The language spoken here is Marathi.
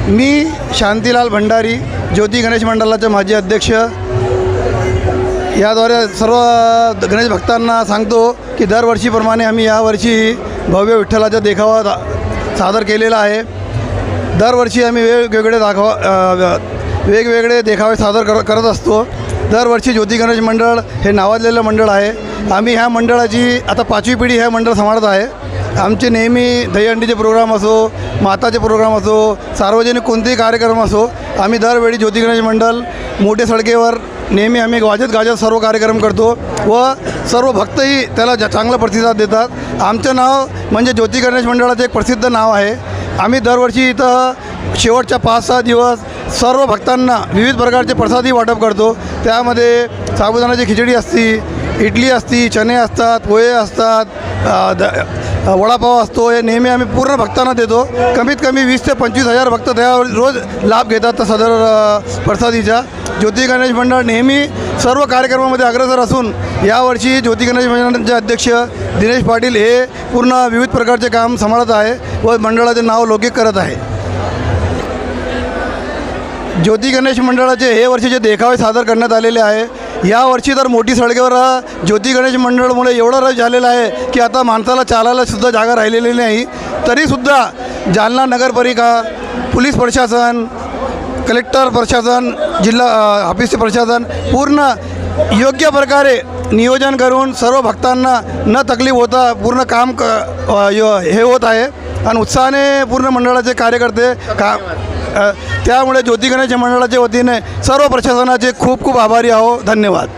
मी शांतीलाल भंडारी, ज्योती गणेश मंडळाचे माजी अध्यक्ष. याद्वारे सर्व गणेश भक्तांना सांगतो की दरवर्षीप्रमाणे आम्ही यावर्षी भव्य विठ्ठलाचा देखावा सादर केलेला आहे. दरवर्षी आम्ही वेगवेगळे देखावे सादर करत असतो. दरवर्षी ज्योती गणेश मंडळ हे नावाजलेलं मंडळ आहे. आम्ही ह्या मंडळाची आता 5वी पिढी ह्या मंडळ सांभाळत आहे. आमचे नेहमी दहीहंडीचे प्रोग्राम असो, माताचे प्रोग्राम असो, सार्वजनिक कोणतेही कार्यक्रम असो, आम्ही दरवेळी ज्योती गणेश मंडळ मोठे सडकेवर नेहमी आम्ही गाजत सर्व कार्यक्रम करतो व सर्व भक्तही त्याला चांगला प्रतिसाद देतात. आमचं नाव म्हणजे ज्योती गणेश मंडळाचं एक प्रसिद्ध नाव आहे. आम्ही दरवर्षी इथं शेवटच्या 5-6 दिवस सर्व भक्तांना विविध प्रकारचे प्रसादही वाटप करतो. त्यामध्ये साबुदाण्याची खिचडी असती, इडली असती, चणे असतात, पोहे असतात, वडापाव असतो. हे नेहमी आम्ही पूर्ण भक्तांना देतो. कमीत कमी 20 ते 25 हजार भक्त त्यावर रोज लाभ घेतात त्या सदर प्रसादीचा. ज्योती गणेश मंडळ नेहमी सर्व कार्यक्रमामध्ये अग्रेसर असून यावर्षी ज्योती गणेश मंडळाचे अध्यक्ष दिनेश पाटील हे पूर्ण विविध प्रकारचे काम सांभाळत आहे व मंडळाचे नाव लौकिक करत आहे. ज्योती गणेश मंडळाचे हे वर्षीचे देखावे सादर करण्यात आलेले आहे. यावर्षी तर मोठी सडकेवर ज्योती गणेश मंडळमुळे एवढं रश झालेलं आहे की आता माणसाला चालायला सुद्धा जागा राहिलेली नाही. तरीसुद्धा जालना नगरपालिका, पोलीस प्रशासन, कलेक्टर प्रशासन, जिल्हा ऑफिसचे प्रशासन पूर्ण योग्य प्रकारे नियोजन करून सर्व भक्तांना न तकलीफ होता पूर्ण काम हे होत आहे आणि उत्साहाने पूर्ण मंडळाचे कार्यकर्ते त्यामुळे ज्योती गणेश मंडळाच्या वतीने सर्व प्रशासनाचे खूप खूप आभारी आहो. धन्यवाद.